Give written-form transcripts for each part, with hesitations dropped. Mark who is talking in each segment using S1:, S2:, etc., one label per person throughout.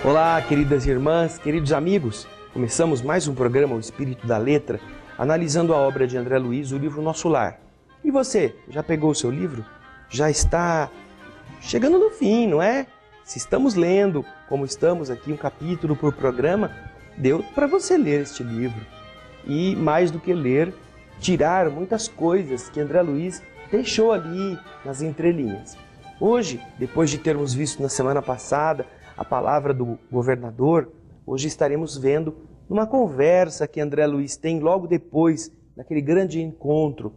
S1: Olá, queridas irmãs, queridos amigos. Começamos mais um programa, O Espírito da Letra, analisando a obra de André Luiz, o livro Nosso Lar. E você, já pegou o seu livro? Já está chegando no fim, não é? Se estamos lendo, como estamos aqui, um capítulo por programa, deu para você ler este livro. E mais do que ler, tirar muitas coisas que André Luiz deixou ali nas entrelinhas. Hoje, depois de termos visto na semana passada a palavra do governador, hoje estaremos vendo uma conversa que André Luiz tem logo depois daquele grande encontro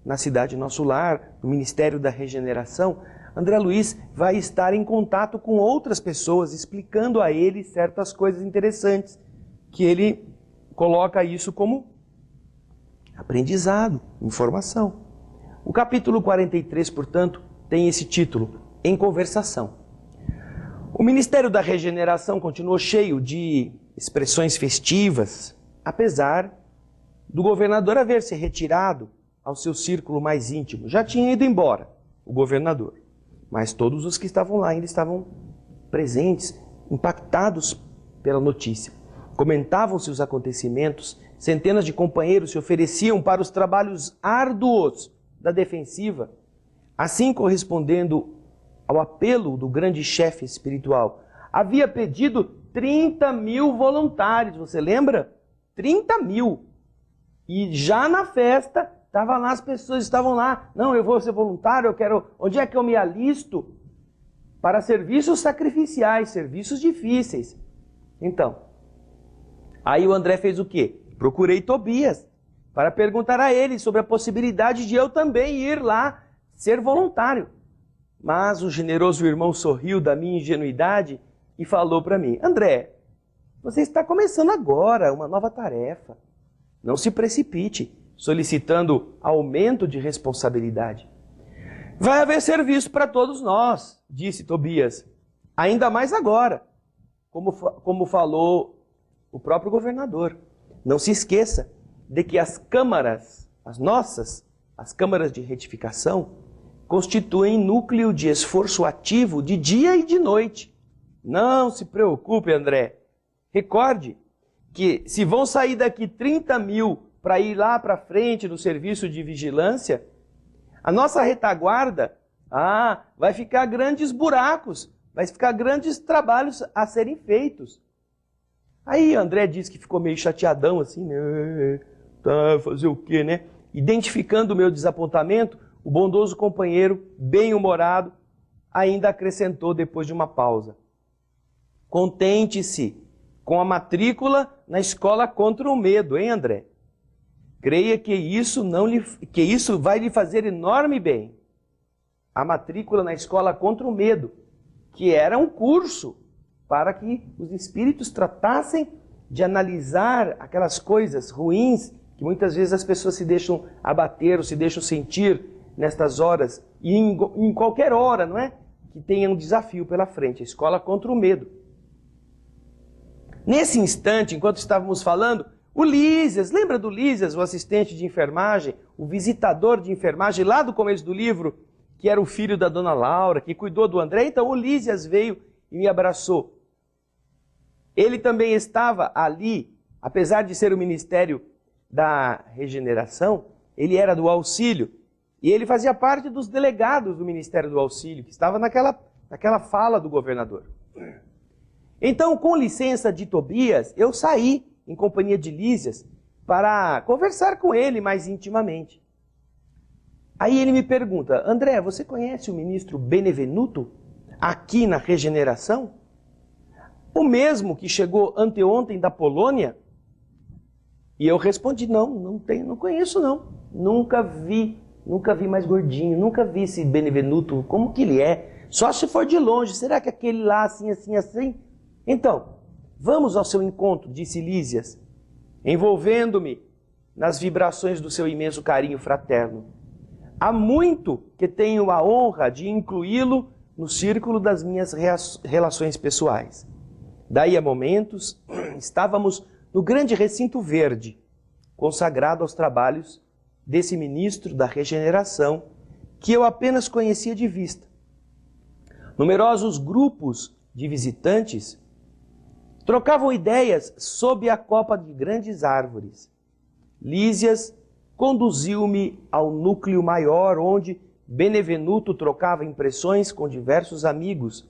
S1: na cidade Nosso Lar, no Ministério da Regeneração. André Luiz vai estar em contato com outras pessoas, explicando a ele certas coisas interessantes, que ele coloca isso como aprendizado, informação. O capítulo 43, portanto, tem esse título, Em Conversação. O Ministério da Regeneração continuou cheio de expressões festivas, apesar do governador haver se retirado ao seu círculo mais íntimo. Já tinha ido embora o governador, mas todos os que estavam lá ainda estavam presentes, impactados pela notícia. Comentavam-se os acontecimentos, centenas de companheiros se ofereciam para os trabalhos árduos da defensiva, assim correspondendo ao apelo do grande chefe espiritual. Havia pedido 30 mil voluntários, você lembra? 30 mil. E já na festa, estavam lá, as pessoas estavam lá. Não, eu vou ser voluntário, eu quero... Onde é que eu me alisto? Para serviços sacrificiais, serviços difíceis. Então, aí o André fez o quê? Procurei Tobias para perguntar a ele sobre a possibilidade de eu também ir lá ser voluntário. Mas o generoso irmão sorriu da minha ingenuidade e falou para mim: André, você está começando agora uma nova tarefa. Não se precipite, solicitando aumento de responsabilidade. Vai haver serviço para todos nós, disse Tobias. Ainda mais agora, como falou o próprio governador. Não se esqueça de que as câmaras, as câmaras de retificação, constituem núcleo de esforço ativo de dia e de noite. Não se preocupe, André. Recorde que se vão sair daqui 30 mil para ir lá para frente no serviço de vigilância, a nossa retaguarda, vai ficar grandes buracos, vai ficar grandes trabalhos a serem feitos. Aí André disse que ficou meio chateadão assim, né? Tá, fazer o quê, né? Identificando o meu desapontamento, o bondoso companheiro, bem-humorado, ainda acrescentou depois de uma pausa: contente-se com a matrícula na escola contra o medo, hein, André? Creia que isso vai lhe fazer enorme bem. A matrícula na escola contra o medo, que era um curso para que os espíritos tratassem de analisar aquelas coisas ruins que muitas vezes as pessoas se deixam abater ou se deixam sentir nestas horas, e em qualquer hora, não é? Que tenha um desafio pela frente, a escola contra o medo. Nesse instante, enquanto estávamos falando, o Lísias, lembra do Lísias, o assistente de enfermagem, o visitador de enfermagem lá do começo do livro, que era o filho da dona Laura, que cuidou do André? Então o Lísias veio e me abraçou. Ele também estava ali, apesar de ser o Ministério da Regeneração, ele era do auxílio. E ele fazia parte dos delegados do Ministério do Auxílio, que estava naquela fala do governador. Então, com licença de Tobias, eu saí em companhia de Lísias para conversar com ele mais intimamente. Aí ele me pergunta: André, você conhece o ministro Benevenuto aqui na Regeneração? O mesmo que chegou anteontem da Polônia? E eu respondi: não conheço não. Nunca vi mais gordinho, nunca vi esse Benevenuto, como que ele é? Só se for de longe, será que aquele lá assim? Então, vamos ao seu encontro, disse Lísias, envolvendo-me nas vibrações do seu imenso carinho fraterno. Há muito que tenho a honra de incluí-lo no círculo das minhas relações pessoais. Daí a momentos, estávamos no grande recinto verde, consagrado aos trabalhos desse ministro da Regeneração, que eu apenas conhecia de vista. Numerosos grupos de visitantes Trocavam ideias sob a copa de grandes árvores. Lísias conduziu-me ao núcleo maior, onde Benevenuto trocava impressões com diversos amigos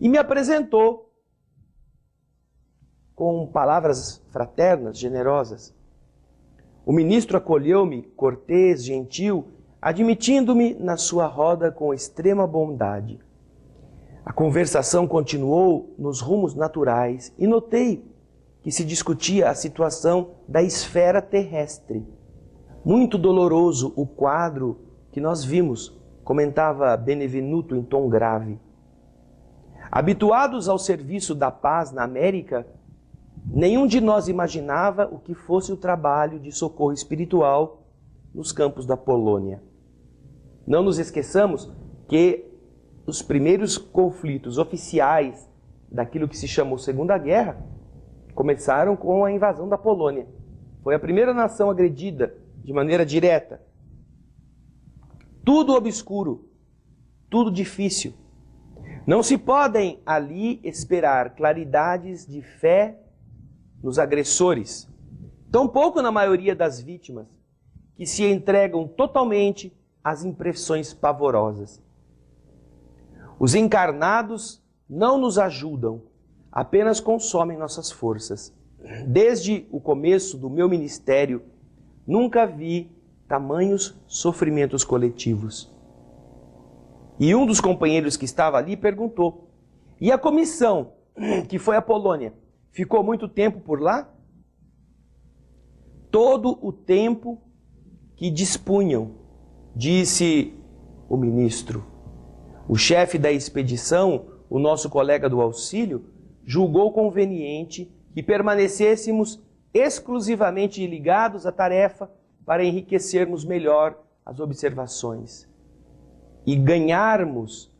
S1: e me apresentou com palavras fraternas, generosas. O ministro acolheu-me, cortês, gentil, admitindo-me na sua roda com extrema bondade. A conversação continuou nos rumos naturais e notei que se discutia a situação da esfera terrestre. Muito doloroso o quadro que nós vimos, comentava Benevenuto em tom grave. Habituados ao serviço da paz na América, nenhum de nós imaginava o que fosse o trabalho de socorro espiritual nos campos da Polônia. Não nos esqueçamos que os primeiros conflitos oficiais daquilo que se chamou Segunda Guerra começaram com a invasão da Polônia. Foi a primeira nação agredida de maneira direta. Tudo obscuro, tudo difícil. Não se podem ali esperar claridades de fé nos agressores, tampouco na maioria das vítimas, que se entregam totalmente às impressões pavorosas. Os encarnados não nos ajudam, apenas consomem nossas forças. Desde o começo do meu ministério, nunca vi tamanhos sofrimentos coletivos. E um dos companheiros que estava ali perguntou: e a comissão, que foi a Polônia, ficou muito tempo por lá? Todo o tempo que dispunham, disse o ministro. O chefe da expedição, o nosso colega do auxílio, julgou conveniente que permanecêssemos exclusivamente ligados à tarefa para enriquecermos melhor as observações e ganharmos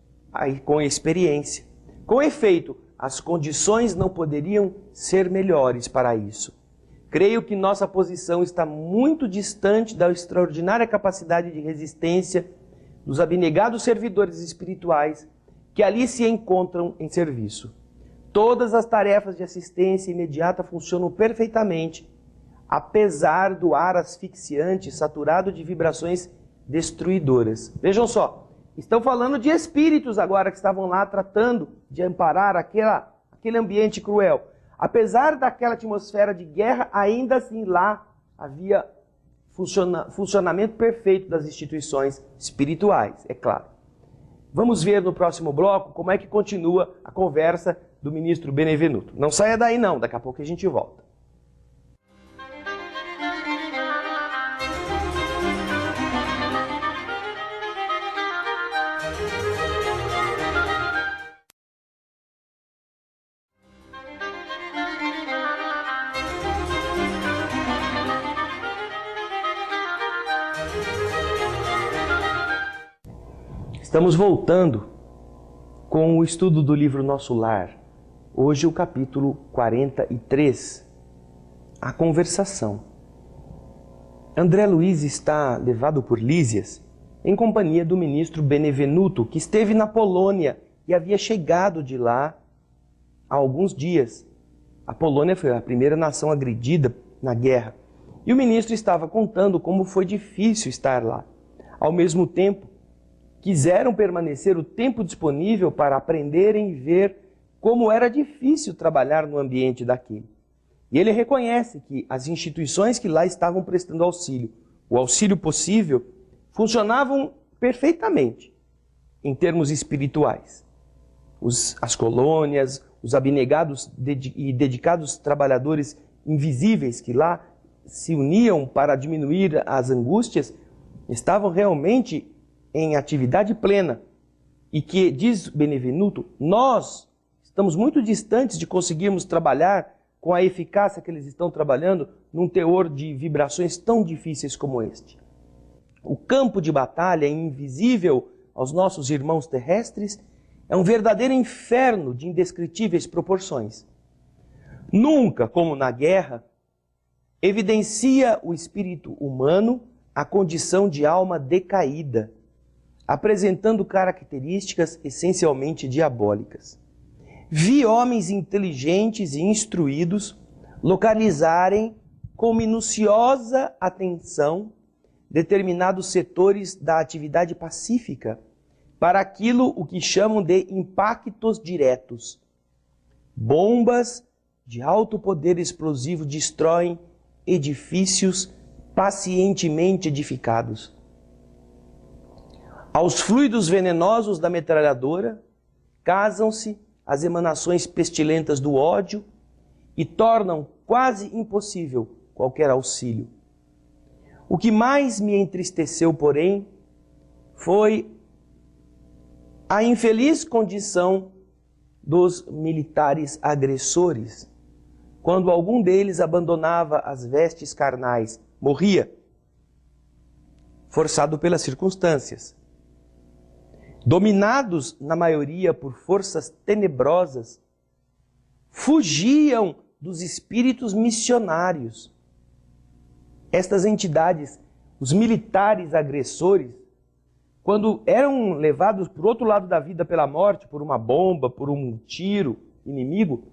S1: com experiência. Com efeito, as condições não poderiam ser melhores para isso. Creio que nossa posição está muito distante da extraordinária capacidade de resistência dos abnegados servidores espirituais que ali se encontram em serviço. Todas as tarefas de assistência imediata funcionam perfeitamente, apesar do ar asfixiante saturado de vibrações destruidoras. Vejam só, estão falando de espíritos agora que estavam lá tratando de amparar aquele ambiente cruel. Apesar daquela atmosfera de guerra, ainda assim lá havia funcionamento perfeito das instituições espirituais, é claro. Vamos ver no próximo bloco como é que continua a conversa do ministro Benevenuto. Não saia daí não, daqui a pouco a gente volta. Estamos voltando com o estudo do livro Nosso Lar. Hoje o capítulo 43, a conversação. André Luiz está levado por Lísias em companhia do ministro Benevenuto, que esteve na Polônia e havia chegado de lá há alguns dias. A Polônia foi a primeira nação agredida na guerra. E o ministro estava contando como foi difícil estar lá. Ao mesmo tempo, quiseram permanecer o tempo disponível para aprenderem e ver como era difícil trabalhar no ambiente daquele. E ele reconhece que as instituições que lá estavam prestando auxílio, o auxílio possível, funcionavam perfeitamente em termos espirituais. As colônias, os abnegados e dedicados trabalhadores invisíveis que lá se uniam para diminuir as angústias, estavam realmente em atividade plena, e que, diz Benevenuto, nós estamos muito distantes de conseguirmos trabalhar com a eficácia que eles estão trabalhando num teor de vibrações tão difíceis como este. O campo de batalha invisível aos nossos irmãos terrestres é um verdadeiro inferno de indescritíveis proporções. Nunca, como na guerra, evidencia o espírito humano a condição de alma decaída, apresentando características essencialmente diabólicas. vi homens inteligentes e instruídos localizarem com minuciosa atenção determinados setores da atividade pacífica para aquilo o que chamam de impactos diretos. Bombas de alto poder explosivo destroem edifícios pacientemente edificados. Aos fluidos venenosos da metralhadora casam-se as emanações pestilentas do ódio e tornam quase impossível qualquer auxílio. O que mais me entristeceu, porém, foi a infeliz condição dos militares agressores, quando algum deles abandonava as vestes carnais, morria, forçado pelas circunstâncias. Dominados, na maioria, por forças tenebrosas, fugiam dos espíritos missionários. Estas entidades, os militares agressores, quando eram levados para o outro lado da vida pela morte, por uma bomba, por um tiro inimigo,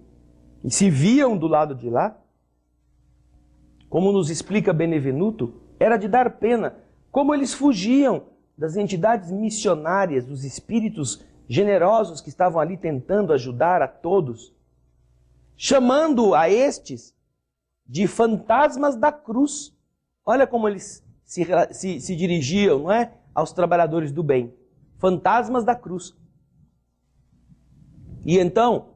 S1: e se viam do lado de lá, como nos explica Benevenuto, era de dar pena, como eles fugiam das entidades missionárias, dos espíritos generosos que estavam ali tentando ajudar a todos, chamando a estes de fantasmas da cruz. Olha como eles se dirigiam, não é? Aos trabalhadores do bem. Fantasmas da cruz. E então,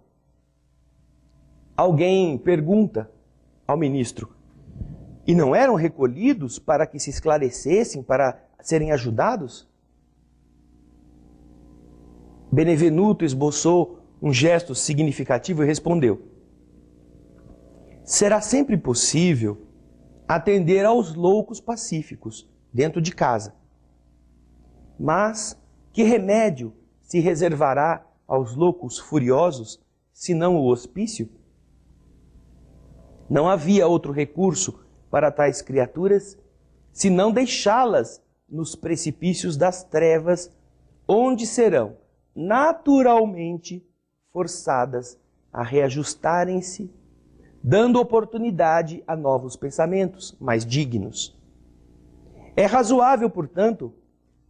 S1: alguém pergunta ao ministro, e não eram recolhidos para que se esclarecessem, para serem ajudados? Benevenuto esboçou um gesto significativo e respondeu: será sempre possível atender aos loucos pacíficos dentro de casa. Mas que remédio se reservará aos loucos furiosos, senão o hospício? Não havia outro recurso para tais criaturas, senão deixá-las nos precipícios das trevas, onde serão naturalmente forçadas a reajustarem-se, dando oportunidade a novos pensamentos mais dignos. É razoável, portanto,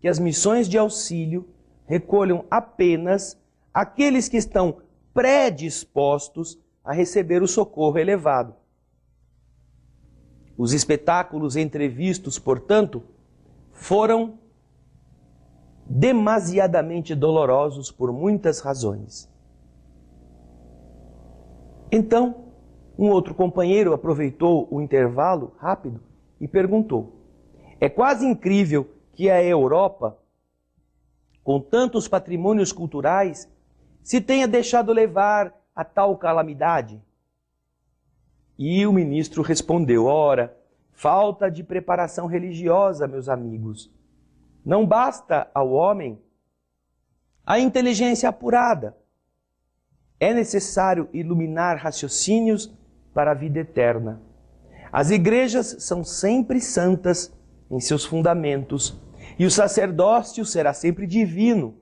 S1: que as missões de auxílio recolham apenas aqueles que estão predispostos a receber o socorro elevado. Os espetáculos entrevistos, portanto, foram demasiadamente dolorosos por muitas razões. Então, um outro companheiro aproveitou o intervalo rápido e perguntou: é quase incrível que a Europa, com tantos patrimônios culturais, se tenha deixado levar a tal calamidade? E o ministro respondeu: ora, falta de preparação religiosa, meus amigos. Não basta ao homem a inteligência apurada. É necessário iluminar raciocínios para a vida eterna. As igrejas são sempre santas em seus fundamentos, e o sacerdócio será sempre divino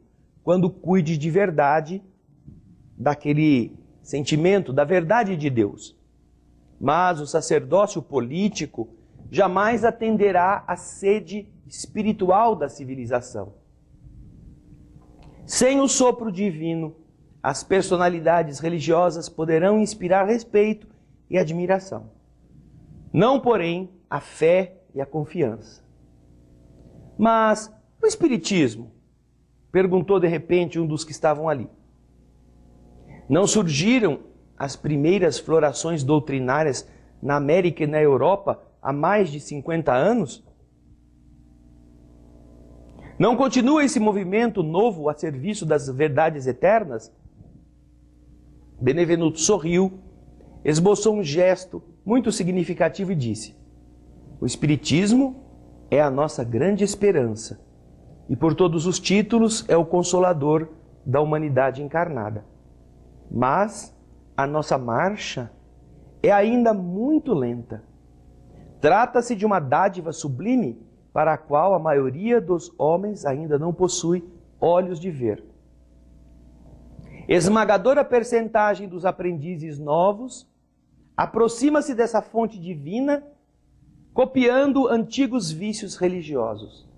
S1: quando cuide de verdade daquele sentimento, da verdade de Deus. Mas o sacerdócio político jamais atenderá à sede espiritual da civilização. Sem o sopro divino, as personalidades religiosas poderão inspirar respeito e admiração. Não, porém, a fé e a confiança. Mas o Espiritismo? Perguntou de repente um dos que estavam ali. Não surgiram as primeiras florações doutrinárias na América e na Europa há mais de 50 anos? Não continua esse movimento novo a serviço das verdades eternas? Benevenuto sorriu, esboçou um gesto muito significativo e disse: o Espiritismo é a nossa grande esperança e por todos os títulos é o consolador da humanidade encarnada. Mas a nossa marcha é ainda muito lenta. Trata-se de uma dádiva sublime para a qual a maioria dos homens ainda não possui olhos de ver. Esmagadora percentagem dos aprendizes novos aproxima-se dessa fonte divina, copiando antigos vícios religiosos.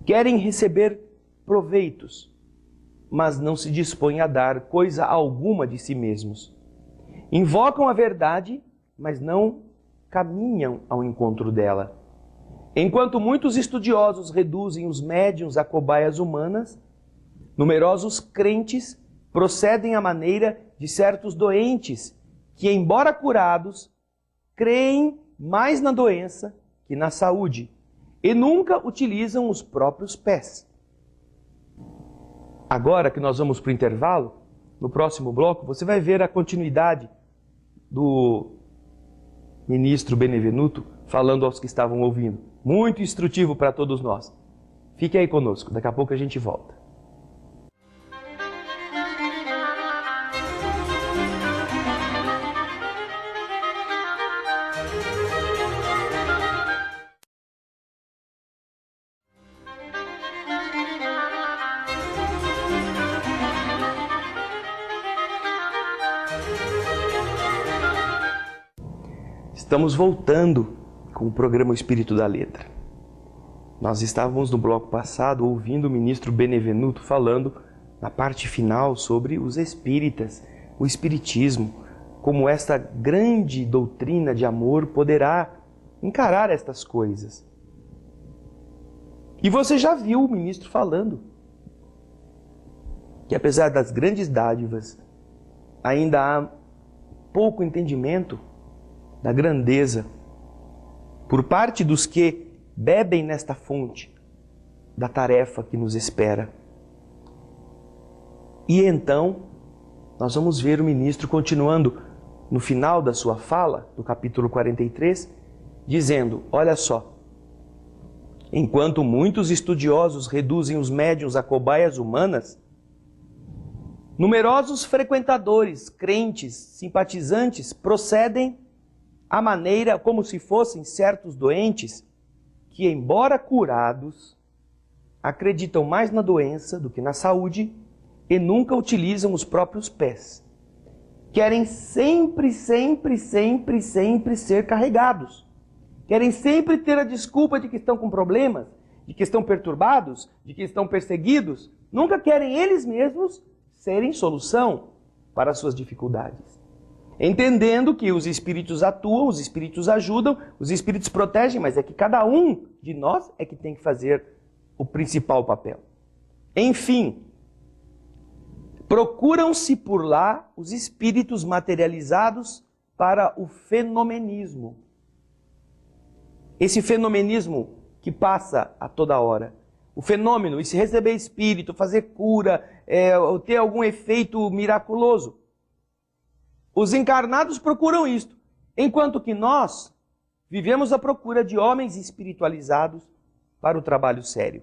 S1: Querem receber proveitos, mas não se dispõem a dar coisa alguma de si mesmos. Invocam a verdade, mas não caminham ao encontro dela. Enquanto muitos estudiosos reduzem os médiuns a cobaias humanas, numerosos crentes procedem à maneira de certos doentes que, embora curados, creem mais na doença que na saúde e nunca utilizam os próprios pés. Agora que nós vamos para o intervalo, no próximo bloco, você vai ver a continuidade do ministro Benevenuto falando aos que estavam ouvindo. Muito instrutivo para todos nós. Fique aí conosco, daqui a pouco a gente volta. Estamos voltando com o programa O Espírito da Letra. Nós estávamos no bloco passado ouvindo o ministro Benevenuto falando na parte final sobre os espíritas, o espiritismo, como esta grande doutrina de amor poderá encarar estas coisas. E você já viu o ministro falando que apesar das grandes dádivas, ainda há pouco entendimento da grandeza por parte dos que bebem nesta fonte da tarefa que nos espera. E então, nós vamos ver o ministro continuando no final da sua fala, no capítulo 43, dizendo, olha só, enquanto muitos estudiosos reduzem os médiuns a cobaias humanas, numerosos frequentadores, crentes, simpatizantes, procedem à maneira como se fossem certos doentes que, embora curados, acreditam mais na doença do que na saúde e nunca utilizam os próprios pés. Querem sempre ser carregados. Querem sempre ter a desculpa de que estão com problemas, de que estão perturbados, de que estão perseguidos. Nunca querem eles mesmos serem solução para as suas dificuldades. Entendendo que os espíritos atuam, os espíritos ajudam, os espíritos protegem, mas é que cada um de nós é que tem que fazer o principal papel. Enfim, procuram-se por lá os espíritos materializados para o fenomenismo. Esse fenomenismo que passa a toda hora. O fenômeno, e se receber espírito, fazer cura, ter algum efeito miraculoso. Os encarnados procuram isto, enquanto que nós vivemos à procura de homens espiritualizados para o trabalho sério.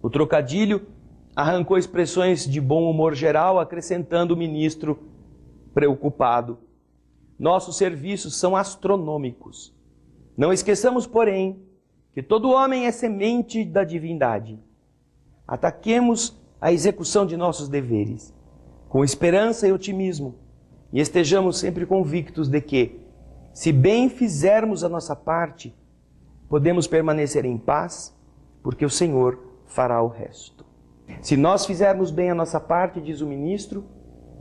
S1: O trocadilho arrancou expressões de bom humor geral, acrescentando o ministro preocupado. Nossos serviços são astronômicos. Não esqueçamos, porém, que todo homem é semente da divindade. Ataquemos a execução de nossos deveres com esperança e otimismo, e estejamos sempre convictos de que, se bem fizermos a nossa parte, podemos permanecer em paz, porque o Senhor fará o resto. Se nós fizermos bem a nossa parte, diz o ministro,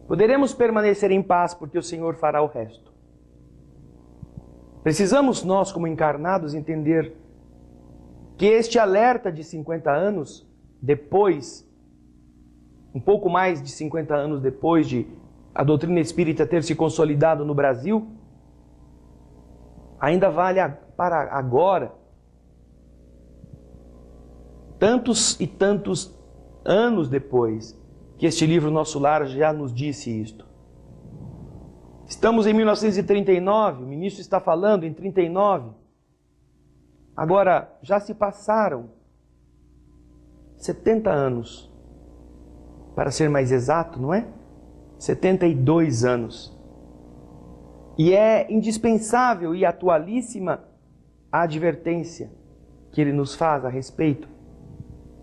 S1: poderemos permanecer em paz, porque o Senhor fará o resto. Precisamos nós, como encarnados, entender que este alerta de 50 anos depois, um pouco mais de 50 anos depois de a doutrina espírita ter se consolidado no Brasil, ainda vale para agora, tantos e tantos anos depois que este livro Nosso Lar já nos disse isto. Estamos em 1939, o ministro está falando em 39. Agora, já se passaram 70 anos, para ser mais exato, não é? 72 anos. E é indispensável e atualíssima a advertência que ele nos faz a respeito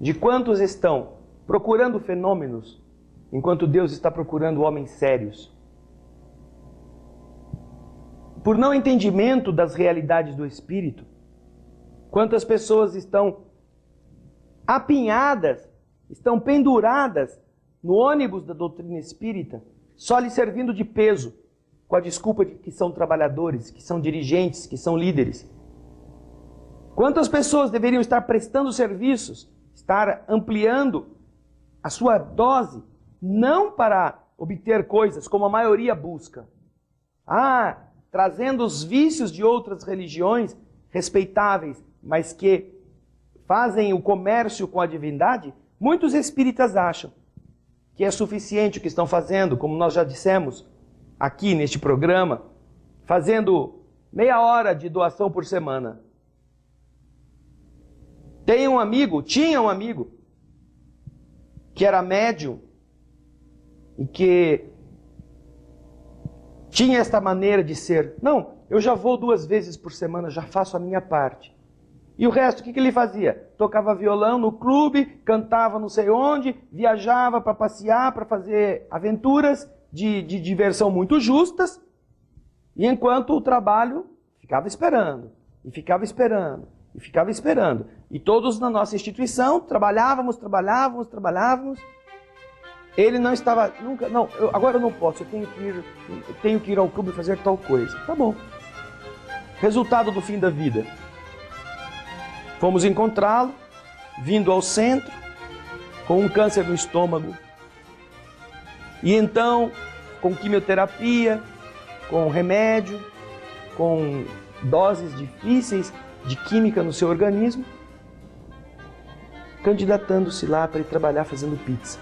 S1: de quantos estão procurando fenômenos enquanto Deus está procurando homens sérios. Por não entendimento das realidades do Espírito, quantas pessoas estão apinhadas, estão penduradas no ônibus da doutrina espírita, só lhe servindo de peso, com a desculpa de que são trabalhadores, que são dirigentes, que são líderes. Quantas pessoas deveriam estar prestando serviços, estar ampliando a sua dose, não para obter coisas como a maioria busca. Trazendo os vícios de outras religiões respeitáveis, mas que fazem o comércio com a divindade. Muitos espíritas acham que é suficiente o que estão fazendo, como nós já dissemos aqui neste programa, fazendo meia hora de doação por semana. Tinha um amigo que era médium e que tinha esta maneira de ser. Não, eu já vou 2 vezes por semana, já faço a minha parte. E o resto, o que ele fazia? Tocava violão no clube, cantava não sei onde, viajava para passear, para fazer aventuras de diversão muito justas, e enquanto o trabalho ficava esperando, e ficava esperando, e ficava esperando. E todos na nossa instituição trabalhávamos. Ele não estava, nunca, não, agora eu não posso, eu tenho que ir ao clube fazer tal coisa. Tá bom. Resultado do fim da vida. Fomos encontrá-lo, vindo ao centro, com um câncer no estômago. E então, com quimioterapia, com remédio, com doses difíceis de química no seu organismo, candidatando-se lá para ir trabalhar fazendo pizza.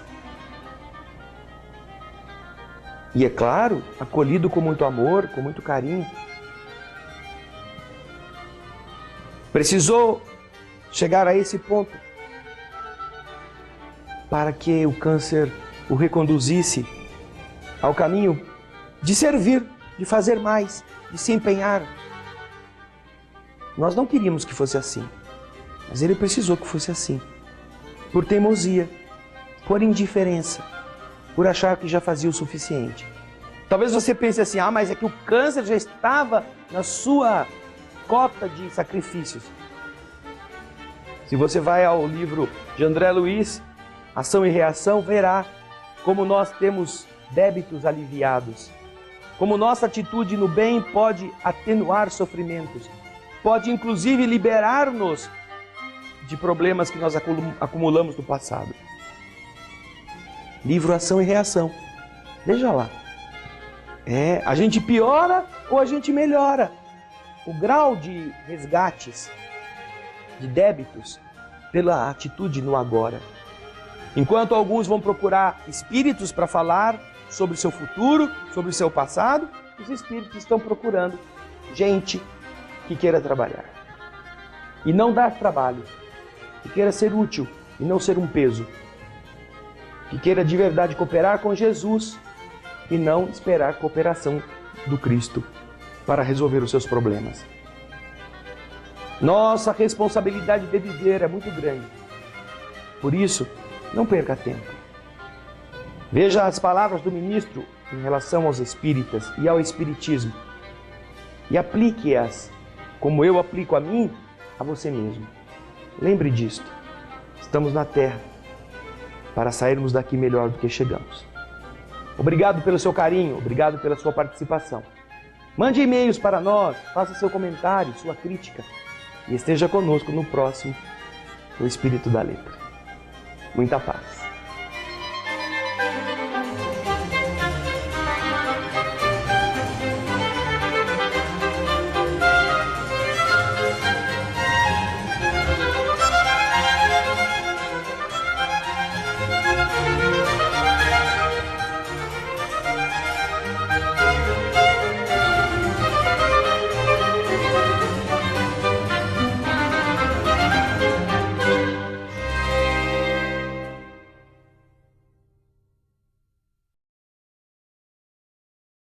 S1: E é claro, acolhido com muito amor, com muito carinho. Precisou chegar a esse ponto para que o câncer o reconduzisse ao caminho de servir, de fazer mais, de se empenhar. Nós não queríamos que fosse assim, mas ele precisou que fosse assim. Por teimosia, por indiferença, por achar que já fazia o suficiente. Talvez você pense assim, mas é que o câncer já estava na sua cota de sacrifícios. Se você vai ao livro de André Luiz, Ação e Reação, verá como nós temos débitos aliviados. Como nossa atitude no bem pode atenuar sofrimentos. Pode inclusive liberar-nos de problemas que nós acumulamos no passado. Livro Ação e Reação. Veja lá. A gente piora ou a gente melhora. O grau de resgates, de débitos, pela atitude no agora. Enquanto alguns vão procurar espíritos para falar sobre o seu futuro, sobre o seu passado, os espíritos estão procurando gente que queira trabalhar. E não dar trabalho. Que queira ser útil e não ser um peso. Que queira de verdade cooperar com Jesus e não esperar a cooperação do Cristo para resolver os seus problemas. Nossa responsabilidade de viver é muito grande. Por isso, não perca tempo. Veja as palavras do ministro em relação aos espíritas e ao espiritismo e aplique-as, como eu aplico a mim, a você mesmo. Lembre disto. Estamos na Terra para sairmos daqui melhor do que chegamos. Obrigado pelo seu carinho, obrigado pela sua participação. Mande e-mails para nós, faça seu comentário, sua crítica e esteja conosco no próximo, O Espírito da Letra. Muita paz.